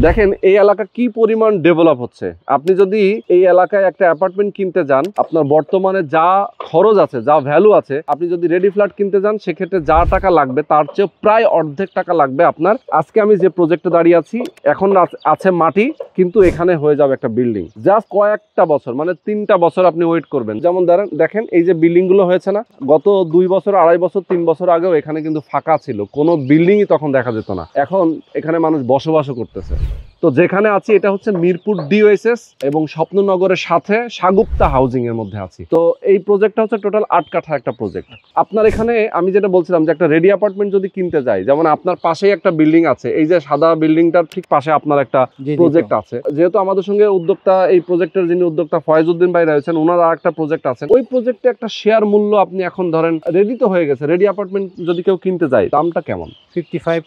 দেখেন এই এলাকা কি পরিমাণ ডেভেলপ হচ্ছে। আপনি যদি এই এলাকায় একটা অ্যাপার্টমেন্ট কিনতে যান, আপনার বর্তমানে যা খরচ আছে, যা ভ্যালু আছে, আপনি যদি রেডি ফ্ল্যাট কিনতে যান সেক্ষেত্রে যা টাকা লাগবে তার চেয়ে প্রায় অর্ধেক টাকা লাগবে আপনার। আজকে আমি যে প্রজেক্টে দাঁড়িয়ে আছি এখন আছে মাটি, কিন্তু এখানে হয়ে যাবে একটা বিল্ডিং। জাস্ট কয়েকটা বছর, মানে 3টা বছর আপনি ওয়েট করবেন। যেমন দেখেন এই যে বিল্ডিং গুলো হয়েছে না, গত 2 বছর, 2.5 বছর, 3 বছর আগেও এখানে কিন্তু ফাঁকা ছিল, কোনো বিল্ডিংই তখন দেখা যেত না। এখন এখানে মানুষ বসবাসও করতেছে। তো যেখানে আছি এটা হচ্ছে মিরপুর ডিওএসএস এবং স্বপ্ননগরের সাথে সাগুপ্তা হাউজিং এর মধ্যে আছি। তো এই প্রজেক্টটা হচ্ছে টোটাল 8 কাঠা একটা প্রজেক্ট। আপনার এখানে আমি যেটা বলছিলাম যে একটা রেডি অ্যাপার্টমেন্ট যদি কিনতে যাই, যেমন আপনার পাশেই একটা বিল্ডিং আছে, এই যে সাদা বিল্ডিংটার ঠিক পাশে আপনার একটা প্রজেক্ট আছে। যেহেতু আমাদের সঙ্গে উদ্যোক্তা, এই প্রজেক্টের যিনি উদ্যোক্তা ফয়েজউদ্দিন ভাই রয়েছেন, ওনার আর একটা প্রজেক্ট আছে। ওই প্রজেক্টে একটা শেয়ার মূল্য আপনি এখন ধরেন রেডি তো হয়ে গেছে, রেডি অ্যাপার্টমেন্ট যদি কেউ কিনতে যায় দামটা কেমন? 55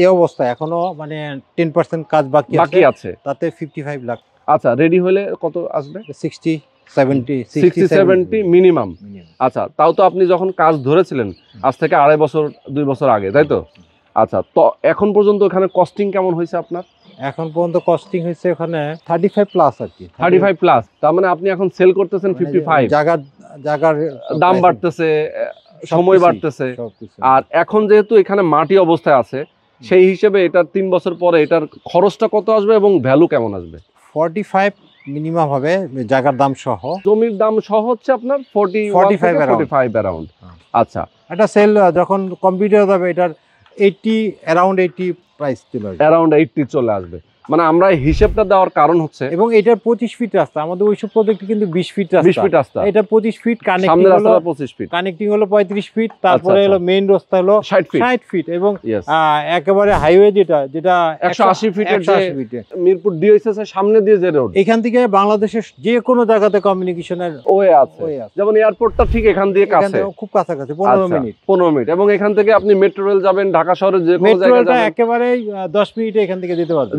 এই অবস্থা এখনো মানে 10% কাজ বাকি আছে, তাতে 55 লাখ। আচ্ছা, রেডি হলে কত আসবে? 60-70 মিনিমাম। আচ্ছা, তাও তো আপনি যখন কাজ ধরেছিলেন আজ থেকে 2.5 বছর 2 বছর আগে, তাই তো? আচ্ছা, তো এখন পর্যন্ত ওখানে কস্টিং কেমন হয়েছে আপনার? এখন পর্যন্ত কস্টিং হয়েছে ওখানে 35 প্লাস আর কি। 35 প্লাস, তার মানে আপনি এখন সেল করতেছেন 55। জায়গার দাম বাড়তেছে, সময় বাড়তেছে। আর এখন যেহেতু এখানে মাটি অবস্থায় আছে, সেই হিসেবে এটার 3 বছর পরে এটার খরচটা কত আসবে এবং ভ্যালু কেমন আসবে? 45 মিনিমাম হবে জায়গার দাম সহ। জমির দাম সহ হচ্ছে আপনার 45 অ্যারাউন্ড। আচ্ছা, এটা সেল যখন কম্পিউটার যাবে এটার 80 প্রাইস চলে আসবে, অ্যারাউন্ড 80 চলে আসবে। মানে আমরা হিসেবটা দেওয়ার কারণ হচ্ছে, এবং এটার 25 ফিট রাস্তা, আমাদের ওইসব প্রজেক্টে কিন্তু 20 ফিট রাস্তা, এটা 25 ফিট, সামনের রাস্তাটা 25 ফিট, কানেক্টিং হলো 35 ফিট, তারপরে হলো মেইন রাস্তা হলো 60 ফিট, এবং একেবারে হাইওয়ে যেটা 180 ফিটের যে মিরপুর ডিওএসএস এর সামনে দিয়ে যে রোড, এখান থেকে বাংলাদেশের যে কোনো জায়গাতে কমিউনিকেশনের ওয়ে আছে। যেমন এয়ারপোর্টটা ঠিক এখান দিয়ে কাছে, খুব কাছাকাছি, 15 মিনিট, এবং এখান থেকে আপনি মেট্রো রেল যাবেন ঢাকা শহরে যে কোনো জায়গায় যাবেন, একেবারে 10 মিনিটে এখান থেকে যেতে পারবে,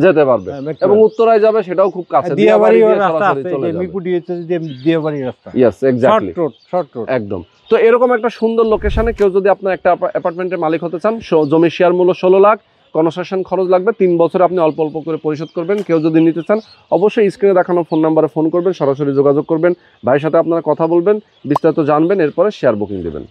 এবং উত্তরায় যাবে সেটাও খুব কাছে, দিয়াবাড়ি রাস্তা আছে, মিরপুর ডিওএসএস দিয়াবাড়ি রাস্তা। ইয়েস, এক্স্যাক্টলি, শর্ট রোড একদম। তো এরকম একটা সুন্দর লোকেশনে কেউ যদি আপনার একটা অ্যাপার্টমেন্টের মালিক হতে চান, জমির শেয়ার মূল্য 16 লাখ, কনস্ট্রাকশন খরচ লাগবে 3 বছরে, আপনি অল্প অল্প করে পরিশোধ করবেন। কেউ যদি নিতে চান অবশ্যই স্ক্রিনে দেখানো ফোন নাম্বারে ফোন করবেন, সরাসরি যোগাযোগ করবেন, ভাইয়ের সাথে আপনারা কথা বলবেন, বিস্তারিত জানবেন, এরপরে শেয়ার বুকিং দেবেন।